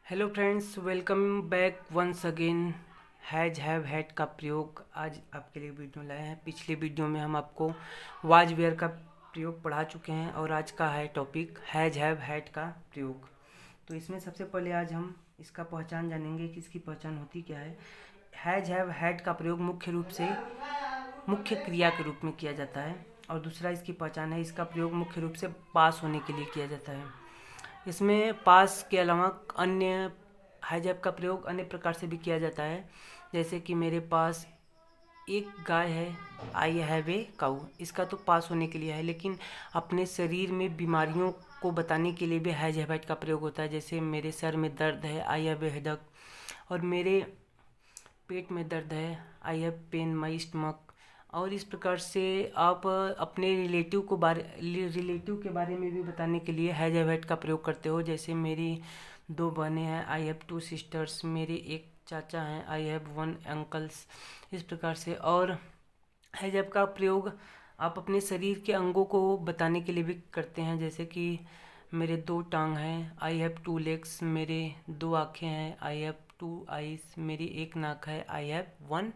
Hello friends, welcome back once again. Has have had का प्रयोग आज आपके लिए वीडियो लाए हैं। पिछले वीडियो में हम आपको वाज वेयर का प्रयोग पढ़ा चुके हैं और आज का है टॉपिक हैज हैव हैड का प्रयोग। तो इसमें सबसे पहले आज हम इसका पहचान जानेंगे कि इसकी पहचान होती क्या है। हैज हैव हैड का प्रयोग मुख्य रूप से मुख्य क्रिया के रूप में किया जाता है और दूसरा इसकी पहचान है, इसका प्रयोग मुख्य रूप से पास होने के लिए किया जाता है। इसमें पास के अलावा अन्य हैजैव का प्रयोग अन्य प्रकार से भी किया जाता है, जैसे कि मेरे पास एक गाय है, आई हैव ए काऊ। इसका तो पास होने के लिए है, लेकिन अपने शरीर में बीमारियों को बताने के लिए भी हैज हैव हैड का प्रयोग होता है। जैसे मेरे सर में दर्द है, आई हैव ए हेडेक, और मेरे पेट में दर्द है, I have pain my stomach. और इस प्रकार से आप अपने रिलेटिव के बारे में भी बताने के लिए हैज हैव हैड का प्रयोग करते हो। जैसे मेरी दो बहनें हैं, आई हैव टू सिस्टर्स। मेरे एक चाचा हैं, आई हैव वन अंकल्स। इस प्रकार से और हैज हैव का प्रयोग आप अपने शरीर के अंगों को बताने के लिए भी करते हैं। जैसे कि मेरे दो टांग हैं, आई हैव टू लेग्स। मेरे दो आँखें हैं, आई हैव टू आईज। मेरी एक नाक है, आई हैव वन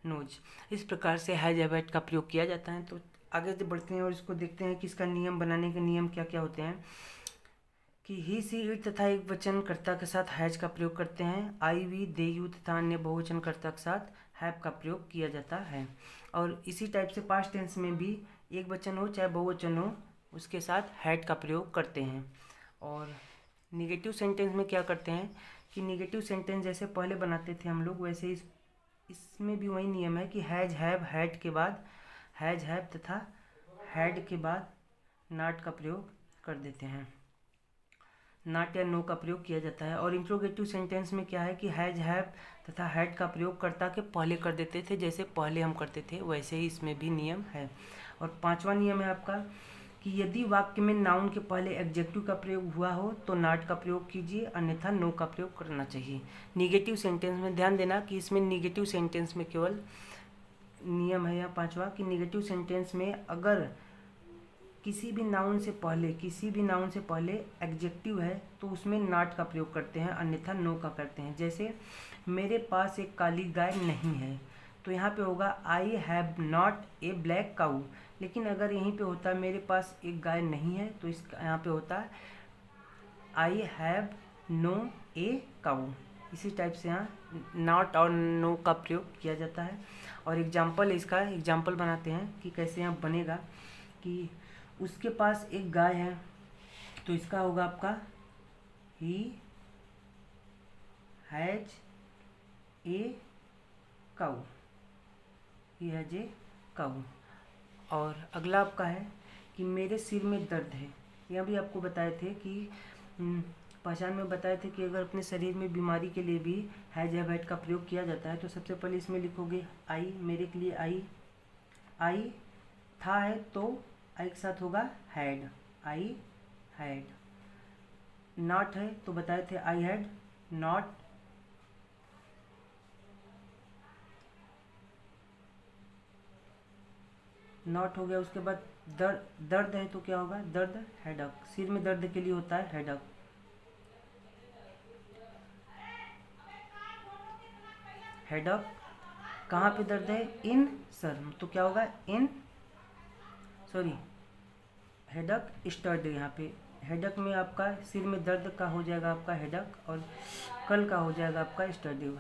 नोज। इस प्रकार से हैज हैव हैड का प्रयोग किया जाता है। तो आगे से बढ़ते हैं और इसको देखते हैं कि इसका नियम बनाने के नियम क्या क्या होते हैं। कि ही सी इट तथा एक वचन कर्ता के साथ हैज का प्रयोग करते हैं। आई वी दे यू तथा अन्य बहुवचन कर्ता के साथ हैव का प्रयोग किया जाता है। और इसी टाइप से पास्ट टेंस में भी एक वचन हो चाहे बहुवचन हो, उसके साथ हैड का प्रयोग करते हैं। और निगेटिव सेंटेंस में क्या करते हैं कि निगेटिव सेंटेंस जैसे पहले बनाते थे हम लोग, वैसे इसमें भी वही नियम है कि हैज हैव हैड के बाद हैज हैव तथा हैड के बाद नॉट का प्रयोग कर देते हैं। नॉट या नो का प्रयोग किया जाता है। और इंट्रोगेटिव सेंटेंस में क्या है कि हैज हैव तथा हैड का प्रयोग कर्ता के पहले कर देते थे, जैसे पहले हम करते थे वैसे ही इसमें भी नियम है। और पांचवा नियम है आपका कि यदि वाक्य में नाउन के पहले एडजेक्टिव का प्रयोग हुआ हो तो नॉट का प्रयोग कीजिए, अन्यथा नो का प्रयोग करना चाहिए। निगेटिव सेंटेंस में ध्यान देना कि इसमें निगेटिव सेंटेंस में केवल नियम है यह पांचवा कि निगेटिव सेंटेंस में अगर किसी भी नाउन से पहले एडजेक्टिव है तो उसमें नॉट का प्रयोग करते हैं, अन्यथा नो का करते हैं। जैसे मेरे पास एक काली गाय नहीं है, तो यहाँ पे होगा I have not a black cow. लेकिन अगर यहीं पे होता है मेरे पास एक गाय नहीं है, तो इस यहाँ पे होता है आई हैव नो ए काऊ। इसी टाइप से यहाँ नॉट और नो का प्रयोग किया जाता है। और एग्जाम्पल इसका एग्जाम्पल बनाते हैं कि कैसे यहाँ बनेगा। कि उसके पास एक गाय है, तो इसका होगा आपका he has a cow. He has a काऊ। और अगला आपका है कि मेरे सिर में दर्द है। यह भी आपको बताए थे कि पहचान में बताए थे कि अगर अपने शरीर में बीमारी के लिए भी हैज हैव हैड का प्रयोग किया जाता है, तो सबसे पहले इसमें लिखोगे आई, मेरे के लिए आई था है तो आई के साथ होगा हैड, आई हैड। नॉट है तो बताए थे आई हैड नॉट। नॉट हो गया। उसके बाद दर्द है तो क्या होगा दर्द, हेडक। सिर में दर्द के लिए होता है हेडक। हेडक कहाँ पे दर्द है, इन सर, तो क्या होगा इन सॉरी हेडक स्टर्ड। यहाँ पे हेडक में आपका सिर में दर्द का हो जाएगा आपका हेडक, और कल का हो जाएगा आपका स्टर्डे।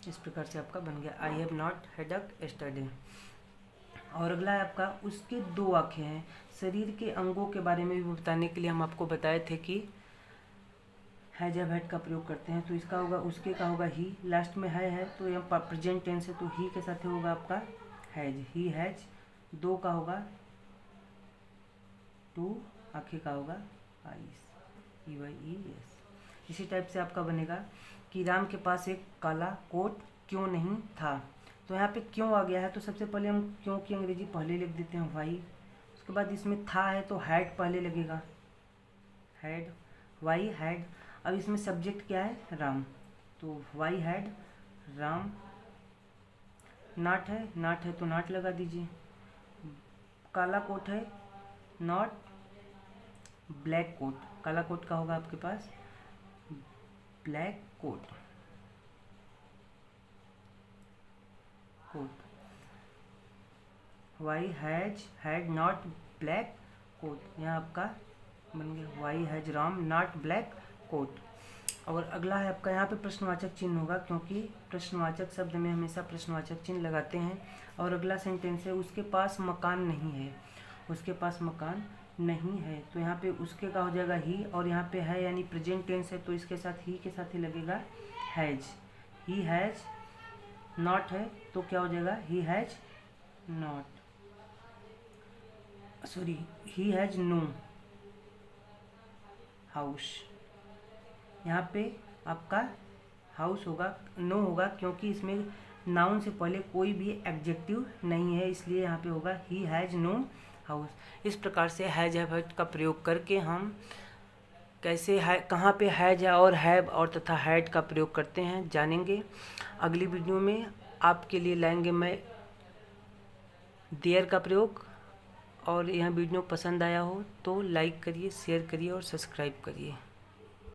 इस प्रकार से आपका बन गया आई हैव नॉट हेडक स्टर्डे। और अगला है आपका उसके दो आँखें हैं। शरीर के अंगों के बारे में भी बताने के लिए हम आपको बताए थे कि हैज हैव हैड का प्रयोग करते हैं। तो इसका होगा उसके का होगा ही, लास्ट में है तो यह प्रेजेंट टेंस है तो ही के साथ होगा आपका हैज, ही हैज। दो का होगा टू, आँखें का होगा eyes, E Y E S. इसी टाइप से आपका बनेगा कि राम के पास एक काला कोट क्यों नहीं था। तो यहाँ पे क्यों आ गया है, तो सबसे पहले हम क्यों की अंग्रेजी पहले लिख देते हैं वाई। उसके बाद इसमें था है तो हैड पहले लगेगा, हैड, वाई हैड। अब इसमें सब्जेक्ट क्या है राम, तो वाई हैड राम। नाट है तो नाट लगा दीजिए। काला कोट है नॉट ब्लैक कोट, काला कोट का होगा आपके पास black coat, coat. Y has had not black coat, यहाँ आपका बन गया वाई हैज राम नॉट ब्लैक कोट। और अगला है आपका, यहाँ पे प्रश्नवाचक चिन्ह होगा, क्योंकि प्रश्नवाचक शब्द में हमेशा प्रश्नवाचक चिन्ह लगाते हैं। और अगला सेंटेंस है उसके पास मकान नहीं है, उसके पास मकान नहीं है, तो यहाँ पे उसके का हो जाएगा ही, और यहाँ पे है यानी प्रेजेंट टेंस है, तो इसके साथ ही के साथ ही लगेगा हैज। ही हैज नॉट है तो क्या हो जाएगा he has not, sorry he has no house. यहाँ पे आपका हाउस होगा, नो होगा, क्योंकि इसमें नाउन से पहले कोई भी एडजेक्टिव नहीं है, इसलिए यहाँ पे होगा ही हैज़ नो हाउस। इस प्रकार से हैज हैव हैड का प्रयोग करके हम कैसे है, कहाँ पे हैज और हैव और तथा हैड का प्रयोग करते हैं जानेंगे। अगली वीडियो में आपके लिए लाएंगे मैं देयर का प्रयोग। और यह वीडियो पसंद आया हो तो लाइक करिए, शेयर करिए और सब्सक्राइब करिए।